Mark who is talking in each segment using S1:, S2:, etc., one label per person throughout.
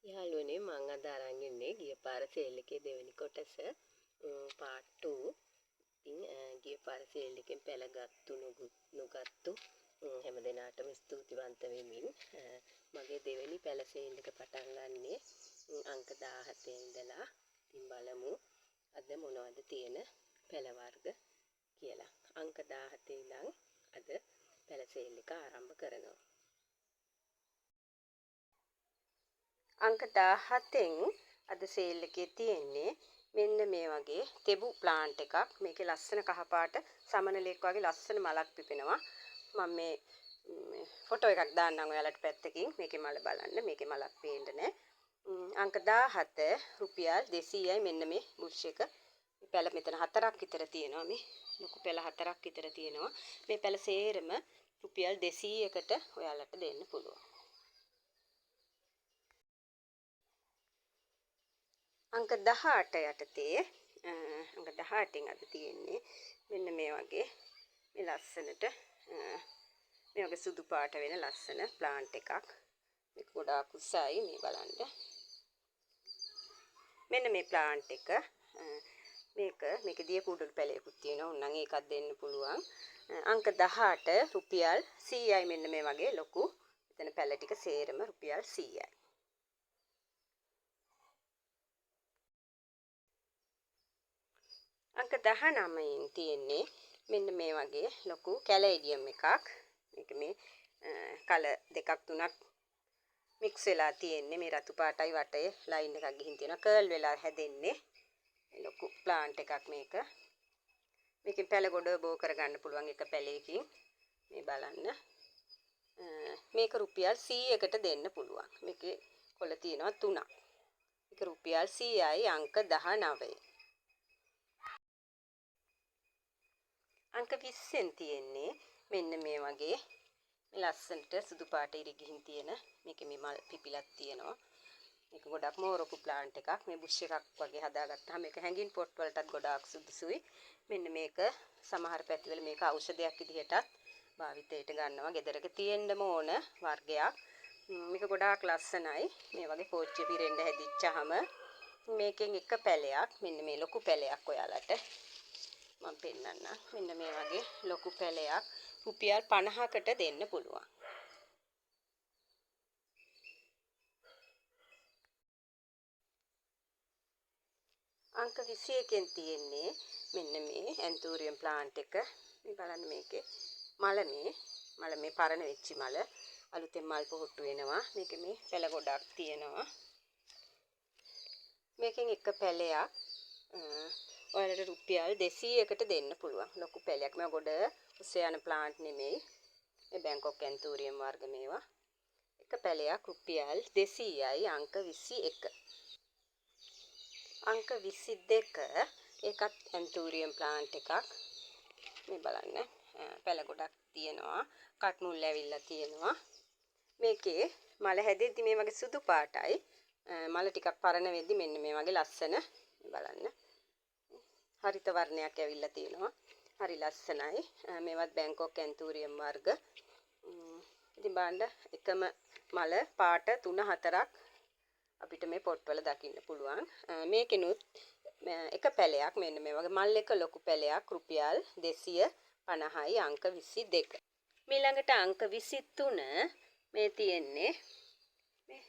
S1: යාළුවනේ මං අද අරන් ඉන්නේ ගිය පාර සේල් එකේ දෙවෙනි කොටස part 2. ඉතින් ගිය පාර සේල් එකෙන් පැල ගත්තු නුගත්තු හැමදෙනාටම ස්තුතිවන්ත වෙමින් මගේ දෙවෙනි පැල සේල් එක පටන් ගන්නෙ අංක 17 ඉඳලා. ඉතින් බලමු අද මොනවද තියෙන පැල වර්ග කියලා. අංක 17 ඉඳන් අද පැල සේල් එක ආරම්භ කරනවා. අංක 17න් අද සේල් එකේ තියෙන්නේ මෙන්න මේ වගේ තෙබු ප්ලාන්ට් එකක්. මේකේ ලස්සන කහපාට සමනලෙක් වගේ ලස්සන මලක් පිපෙනවා. මම මේ ෆොටෝ එකක් දාන්නම් ඔයාලට පැත්තකින්. මේකේ මල බලන්න. මේකේ මලක් පේන්න නැහැ. අංක 17 රුපියල් 200යි මෙන්න මේ බුෂ් එක. මේ පැල මෙතන 4ක් විතර තියෙනවා. මේ ලොකු පැල 4ක් විතර තියෙනවා. මේ පැල සේරම රුපියල් 200කට ඔයාලට දෙන්න පුළුවන්. අංක 18 යටතේ අංක 18න් අද තියෙන්නේ මෙන්න මේ වගේ මේ ලස්සනට මේ වගේ සුදු පාට වෙන ලස්සන ප්ලාන්ට් එකක්. මේක ගොඩාක් උසයි මේ බලන්න. මෙන්න මේ ප්ලාන්ට් එක මේකේ දිය කුඩල් පැලයකුත් තියෙනවා. උන්නම් ඒකත් දෙන්න පුළුවන්. අංක 18 රුපියල් 100යි මෙන්න මේ වගේ ලොකු. එතන පැල ටික සේරම රුපියල් 100යි. අංක 19න් තියෙන්නේ මෙන්න මේ වගේ ලොකු කැලේඩියම් එකක්. මේක මේ කලර් දෙකක් තුනක් මික්ස් වෙලා තියෙන්නේ. මේ රතු පාටයි වටේ ලයින් එකක් ගිහින් තියෙනවා. කර්ල් වෙලා හැදෙන්නේ. ලොකු ප්ලාන්ට් එකක් මේක. මේකෙන් පැල ගොඩ බෝ කරගන්න පුළුවන් එක පැලයකින්. මේ බලන්න. මේක රුපියල් 100කට දෙන්න පුළුවන්. මේකේ කොළ තියෙනවා 3ක්. මේක රුපියල් 100යි අංක 19. අංක 20න් තියෙන්නේ මෙන්න මේ වගේ මේ ලස්සනට සුදු පාට ඉරි ගිහින් තියෙන මේකේ මේ මල් පිපිලක් තියෙනවා. මේක ගොඩක් මෝරපු ප්ලාන්ට් එකක්. මේ බුෂ් එකක් වගේ හදාගත්තාම මේක හැංගින් පොට් වලටත් ගොඩාක් සුදුසුයි. මෙන්න මේක සමහර පැතිවල මේක ඖෂධයක් විදිහටත් භාවිතයට ගන්නවා. ගෙදරක තියෙන්නම ඕන වර්ගයක්. මේක ගොඩාක් ලස්සනයි. මේ වගේ පෝච්චිය පිරෙන්න හැදිච්චාම මේකෙන් එක පැලයක් මෙන්න මේ ලොකු පැලයක් ඔයාලට මම පෙන්නන්නම්. මෙන්න මේ වගේ ලොකු පැලයක් රුපියල් 50කට දෙන්න පුළුවන්. අංක 21න් තියෙන්නේ මෙන්න මේ ඇන්තූරියම් ප්ලාන්ට් එක. මේ බලන්න මේකේ මල මේ පරණ වෙච්ච මල අලුතෙන් මල් පොහොට්ටු වෙනවා. මේකේ මේ පැල ගොඩක් තියෙනවා. මේකෙන් එක පැලයක් ඔයාලට රුපියල් 200කට දෙන්න පුළුවන්. ලොකු පැලයක්. මේවා ගොඩ උස යන ප්ලාන්ට් නෙමෙයි. මේ බැංකොක් ඇන්තූරියම් වර්ග මේවා. එක පැලයක් රුපියල් 200යි අංක 21. අංක 22 ඒකත් ඇන්තූරියම් ප්ලාන්ට් එකක්. මේ බලන්න පැල ගොඩක් තියෙනවා. කට් මුල් ඇවිල්ලා තියෙනවා. මේකේ මල හැදෙද්දි මේ වගේ සුදු පාටයි. මල ටිකක් පරණ වෙද්දි මෙන්න මේ වගේ ලස්සන බලන්න හරිත වර්ණයක් ඇවිල්ලා තියෙනවා. හරි ලස්සනයි. මේවත් බැංකොක් ඇන්තූරියම් වර්ග. ඉතින් බලන්න එකම මල පාට 3-4ක් අපිට මේ පොට් වල දකින්න පුළුවන්. මේකෙනුත් එක පැලයක් මෙන්න මේ වගේ මල් එක ලොකු පැලයක් රුපියල් 250යි අංක 22. ඊළඟට අංක 23 මේ තියෙන්නේ මේ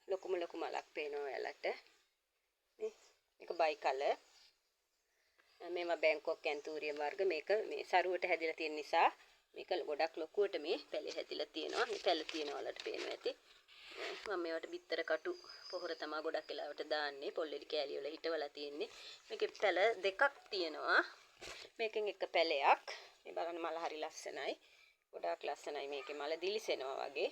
S1: ලොකු මලක් පේනවා ඔයාලට. මේක බයි කලර්. මේවා බැංකොක් ඇන්තූරියම් වර්ග. මේක මේ සරුවට හැදිලා තියෙන නිසා මේක ගොඩක් ලොකුවට මේ පැලේ හැදිලා තියෙනවා. මේ පැල තියෙනවා ඔයාලට පේනවා ඇති. මම මේවට බිත්තර කටු පොහොර තමයි ගොඩක් වෙලාවට දාන්නේ. පොල්ලෙඩි කෑලි වල හිටවලා තියෙන්නේ. මේකේ පැල දෙකක් තියෙනවා. මේකෙන් එක පැලයක්. මේ බලන්න මල හරි ලස්සනයි. ගොඩාක් ලස්සනයි මේකේ මල දිලිසෙනවා වගේ.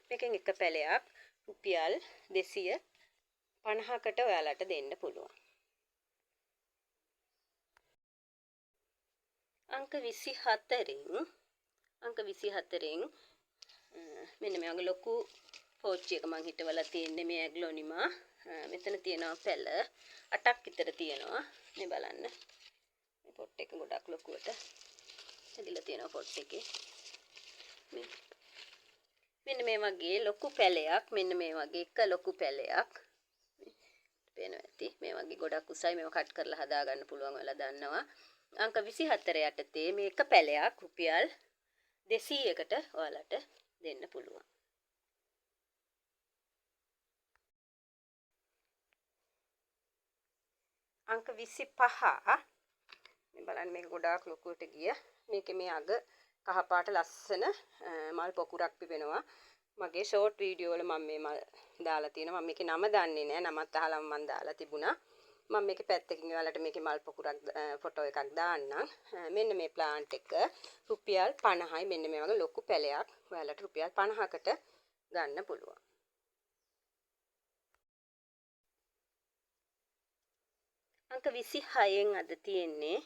S1: මේකෙන් එක පැලයක් රුපියල් 250කට ඔයාලට දෙන්න පුළුවන්. අංක 24න් මෙන්න මේ වගේ ලොකු පෝච්චි එක මං හිටවලා තියෙන්නේ මේ ඇග්ලොනිමා. මෙතන තියෙනවා පැල 8ක් විතර තියෙනවා. මේ බලන්න. මේ පොට් එක ගොඩක් ලොකුවට හැදිලා තියෙනවා පොට් එකේ. මෙන්න මේ වගේ ලොකු පැලයක් මෙන්න මේ වගේ එක ලොකු පැලයක් පේනවා ඇති මේ වගේ ගොඩක් උසයි මේව කට් කරලා හදා ගන්න පුළුවන් වෙලා දන්නවා අංක 24 යටතේ මේ එක පැලයක් රුපියල් 200කට ඔයාලට දෙන්න පුළුවන් අංක 25 මේ බලන්න මේක ගොඩාක් ලොකුවට ගිය මේකේ මේ අග කහ පාට ලස්සන මල් පොකුරක් පිපෙනවා මගේ ෂෝට් වීඩියෝ වල මම මේ මල් දාලා තියෙනවා මම මේකේ නම දන්නේ නැහැ නමත් අහලම මම දාලා තිබුණා මම මේකේ පැත්තකින් ඔයාලට මේකේ මල් පොකුරක් ෆොටෝ එකක් දාන්නම් මෙන්න මේ ප්ලාන්ට් එක රුපියල් 50යි මෙන්න මේ වගේ ලොකු පැලයක් ඔයාලට රුපියල් 50කට ගන්න පුළුවන් අංක 26න් අද තියෙන්නේ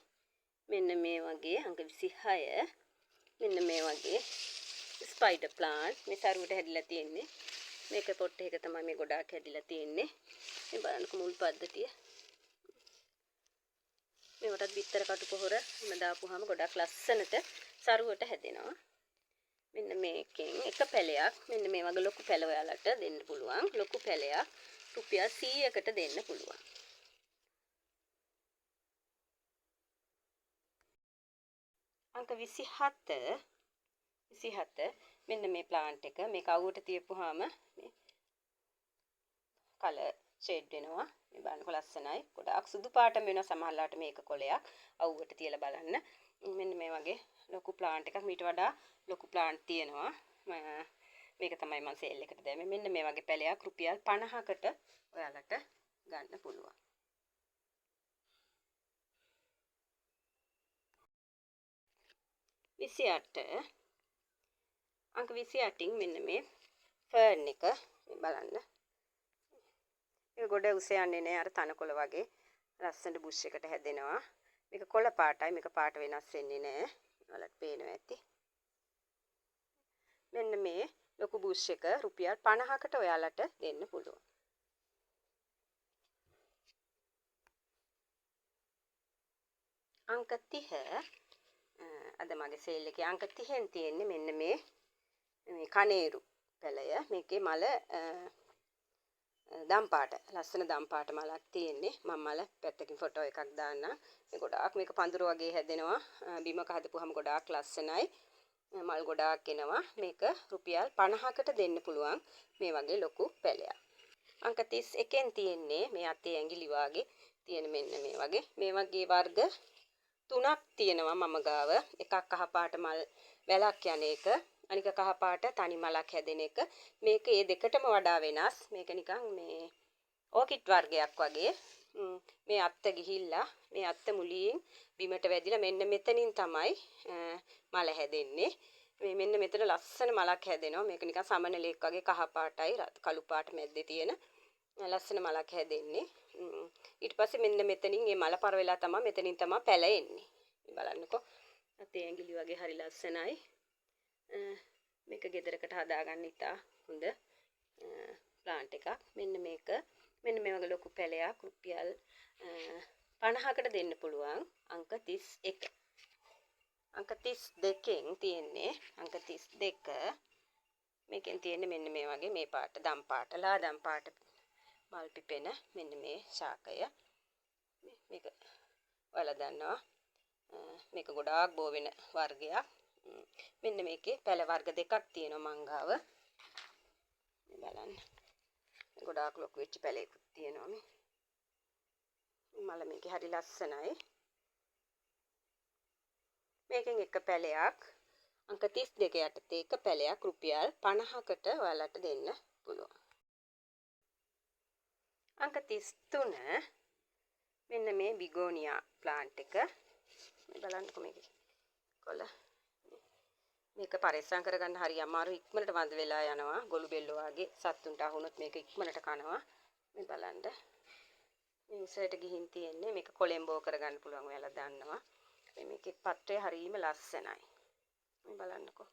S1: මෙන්න මේ වගේ අංක 26 මෙන්න මේ වගේ ස්පයිඩර් ප්ලාන්ට් මේ සරුවට හැදිලා තියෙන්නේ මේක පොට් එක තමයි මේ ගොඩාක් හැදිලා තියෙන්නේ මේ බලන්නකො මුල් පද්ධතිය මේකටත් බිත්තර කටු පොහොර මම දාපුවාම ගොඩක් ලස්සනට සරුවට හැදෙනවා මෙන්න මේකෙන් එක පැලයක් මෙන්න මේ වගේ ලොකු පැල ඔයාලට දෙන්න පුළුවන් ලොකු පැලයක් රුපියල් 100කට දෙන්න පුළුවන් අංක 27 මෙන්න මේ ප්ලාන්ට් එක මේක අවුවට තියපුවාම මේ කලර් ෂේඩ් වෙනවා මේ බලන්නකො ලස්සනයි ගොඩාක් සුදු පාටම වෙනවා සමහරලාට මේක කොලයක් අවුවට තියලා බලන්න මෙන්න මේ වගේ ලොකු ප්ලාන්ට් එකක් මීට වඩා ලොකු ප්ලාන්ට් තියෙනවා මේක තමයි මම සේල් එකට දැම්මේ මෙන්න මේ වගේ පැලයක් රුපියල් 50කට ඔයාලට ගන්න පුළුවන් අංක 28න් මෙන්න මේ ෆර්න් එක මේ බලන්න මේක ගොඩ උස යන්නේ නැහැ අර තනකොළ වගේ ලස්සනට බුෂ් එකට හැදෙනවා මේක කොළ පාටයි මේක පාට වෙනස් වෙන්නේ නැහැ ඔයාලට පේනවා ඇති මෙන්න මේ ලොකු බුෂ් එක රුපියල් 50කට ඔයාලට දෙන්න පුළුවන් අංක 30 අද මගේ සේල් එකේ අංක 30න් තියෙන්නේ මෙන්න මේ කනේරු පැලය මේකේ මල දම් පාට ලස්සන දම් පාට මලක් තියෙන්නේ මම මල පැත්තකින් ෆොටෝ එකක් දාන්නම් මේ ගොඩාක් මේක පඳුර වගේ හැදෙනවා බිමක හදපුවාම ගොඩාක් ලස්සනයි මල් ගොඩාක් එනවා මේක රුපියල් 50කට දෙන්න පුළුවන් මේ වගේ ලොකු පැලයක් අංක 31න් තියෙන්නේ මේ අතේ ඇඟිලි වාගේ තියෙන මෙන්න මේ වගේ වර්ග තුනක් තියෙනවා මම ගාව එකක් කහ පාට මල් වැලක් යන එක අනික කහ පාට තනි මලක් හැදෙන එක මේක ඒ දෙකටම වඩා වෙනස් මේක නිකන් මේ ඕකිඩ් වර්ගයක් වගේ මේ අත්ත ගිහිල්ලා මේ අත්ත මුලින් බිමට වැදිලා මෙන්න මෙතනින් තමයි මල හැදෙන්නේ මේ මෙන්න මෙතන ලස්සන මලක් හැදෙනවා මේක නිකන් සමනලයක් වගේ කහ පාටයි කළු පාට මැද්දේ තියෙන ලස්සන මලක් හැදෙන්නේ ඊට පස්සේ මෙන්න මෙතනින් මේ මල පර වෙලා තමයි මෙතනින් තමයි පැල එන්නේ බලන්නකෝ අතේ ඇඟිලි වගේ හරි ලස්සනයි මේක ගෙදරකට හදාගන්න ඉතා හොඳ ප්ලාන්ට් එකක් මෙන්න මේ වගේ ලොකු පැලයක් රුපියල් 50කට දෙන්න පුළුවන් අංක 31 අංක 32න් තියෙන්නේ අංක 32 මේකෙන් තියෙන්නේ මෙන්න මේ වගේ මේ පාට දම් පාට ලාදම් පාට මල් පිපෙන මෙන්න මේ ශාකය මේක ඔයාලා දන්නවා මේක ගොඩාක් බෝ වෙන වර්ගයක් මෙන්න මේකේ පැල වර්ග දෙකක් තියෙනවා මංගාව මේ බලන්න ගොඩාක් ලොකු වෙච්ච පැලයකුත් තියෙනවා මේ මල මේකේ හරි ලස්සනයි මේකෙන් එක පැලයක් අංක 32 යටතේ එක පැලයක් රුපියල් 50කට ඔයාලට දෙන්න පුළුවන් අංක 33 මෙන්න මේ බිගෝනියා ප්ලාන්ට් එක මේ බලන්නකො මේකේ කොළ මේක පරිස්සම් කරගන්න හරි අමාරු ඉක්මනට වඳ වෙලා යනවා ගොළු බෙල්ලෝ වගේ සත්තුන්ට අහුනොත් මේක ඉක්මනට කනවා මේ බලන්න මේ උසයට ගිහින් තියෙන්නේ මේක කොලෙම්බෝ කරගන්න පුළුවන් ඔයාලා දන්නවා මේකේ පත්‍රය හරීම ලස්සනයි මේ බලන්නකෝ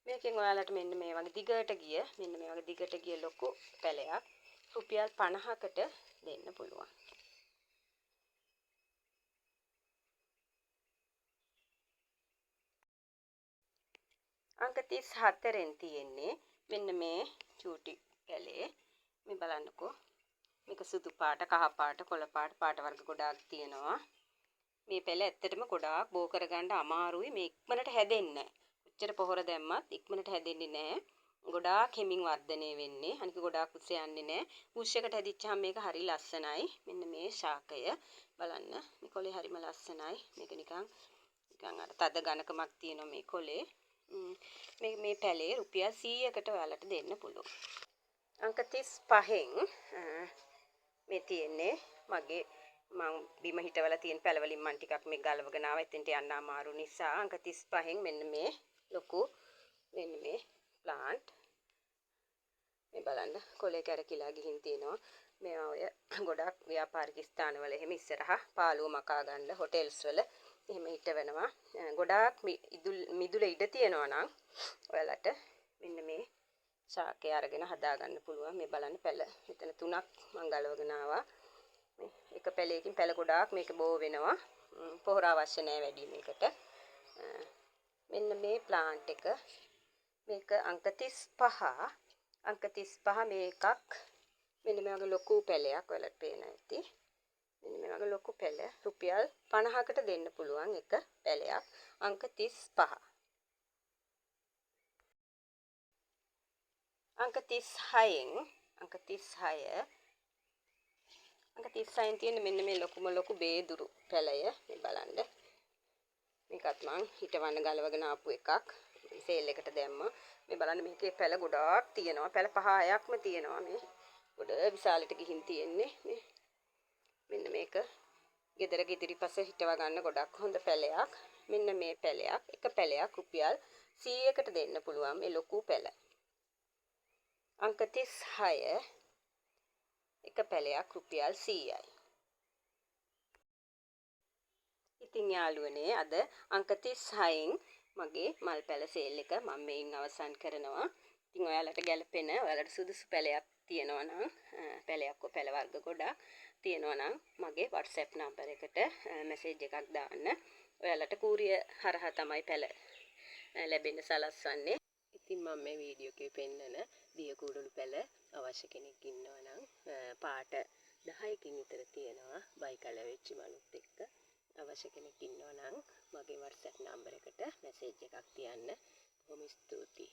S1: මේකෙන් ඔයාලට මෙන්න මේ වගේ දිගට ගිය ලොකු පැලයක් රුපියල් 50කට දෙන්න පුළුවන් අංක 34න් තියෙන්නේ මෙන්න මේ චූටි පැලේ. මේ බලන්නකෝ. මේක සුදු පාට, කහ පාට, කොළ පාට, පාට වර්ග ගොඩාක් තියෙනවා. මේ පැල ඇත්තටම ගොඩාක් බෝ කරගන්න අමාරුයි. මේ ඉක්මනට හැදෙන්නේ නැහැ. කොච්චර පොහොර දැම්මත් ඉක්මනට හැදෙන්නේ නැහැ. ගොඩාක් හිමින් වර්ධනය වෙන්නේ. අනික ගොඩාක් උස යන්නේ නැහැ. පුෂ් එකට හැදිච්චාම මේක හරි ලස්සනයි. මෙන්න මේ ශාකය බලන්න. මේ කොලේ හරිම ලස්සනයි. මේක නිකන් අර තද ඝනකමක් තියෙනවා මේ කොලේ. මේ පැලේ රුපියල් 100කට ඔයාලට දෙන්න පුළුවන්. අංක 35න් මේ තියෙන්නේ මගේ මම බිම හිටවලා තියෙන පැල වලින් මම ටිකක් මේ ගලවගෙන ආවා. එතෙන්ට යන්න අමාරු නිසා අංක 35න් මෙන්න මේ ලොකු මෙන්න මේ ප්ලාන්ට් මේ බලන්න කොලේ කැරකිලා ගිහින් තියෙනවා. මේවා ඔය ගොඩක් ව්‍යාපාරික ස්ථානවල එහෙම ඉස්සරහා පාළුව මකා ගන්න හොටෙල්ස් වල එහෙම හිටවෙනවා. ගොඩාක් මිදුල ඉඩ තියෙනවා නම් ඔයාලට මෙන්න මේ ශාකය අරගෙන හදා ගන්න පුළුවන්. මේ බලන්න පැල මෙතන 3ක් මම ගලවගෙන ආවා. මේ එක පැලයකින් පැල ගොඩාක් මේක බෝ වෙනවා. පොහොර අවශ්‍ය නැහැ වැඩි මේකට. මෙන්න මේ ප්ලාන්ට් එක මේක අංක 35 අංක 35 මේකක් මෙන්න මේ වගේ ලොකු පැලයක් ඔයාලට පේන ඇති. මෙන්න මේ වගේ ලොකු පැල රුපියල් 50කට දෙන්න පුළුවන් එක පැලයක් අංක 35. අංක 36න් අංක 36න් තියෙන මෙන්න මේ ලොකු බේදුරු පැලය මේ බලන්න. මේකත් මං හිටවන්න ගලවගෙන ආපු එකක්. සේල් එකට දැම්මා. මේ බලන්න මේකේ පැල ගොඩාක් තියෙනවා. පැල 5-6ක්ම තියෙනවා මේ. ගොඩ විශාලට ගිහින් තියෙන්නේ මේ. මෙන්න මේක ගෙදර ඉදිරිපස හිටව ගන්න ගොඩක් හොඳ පැලයක්. මෙන්න මේ පැලයක් එක පැලයක් රුපියල් 100කට දෙන්න පුළුවන් මේ ලොකු පැල. අංක 36 එක පැලයක් රුපියල් 100යි. ඉතින් යාළුවනේ අද අංක 36න් මගේ මල් පැල සේල් එක මම මේන් අවසන් කරනවා. ඉතින් ඔයාලට ගැලපෙන ඔයාලට සුදුසු පැලයක් තියෙනවා නම් පැලයක් පැල වර්ග ගොඩක් තියෙනවා නම් මගේ WhatsApp නම්බර් එකට මැසේජ් එකක් දාන්න. ඔයාලට කූරිය හරහා තමයි පැල ලැබෙන්න සලස්වන්නේ. ඉතින් මම මේ වීඩියෝ එකේ පෙන්නන දිය කුඩළු පැල අවශ්‍ය කෙනෙක් ඉන්නවා නම් පාට 10කින් විතර තියෙනවා බයි කලර් වෙච්ච මනුත් එක්ක අවශ්‍ය කෙනෙක් ඉන්නවා නම් මගේ WhatsApp නම්බර් එකට මැසේජ් එකක් තියන්න. බොහොම ස්තුතියි.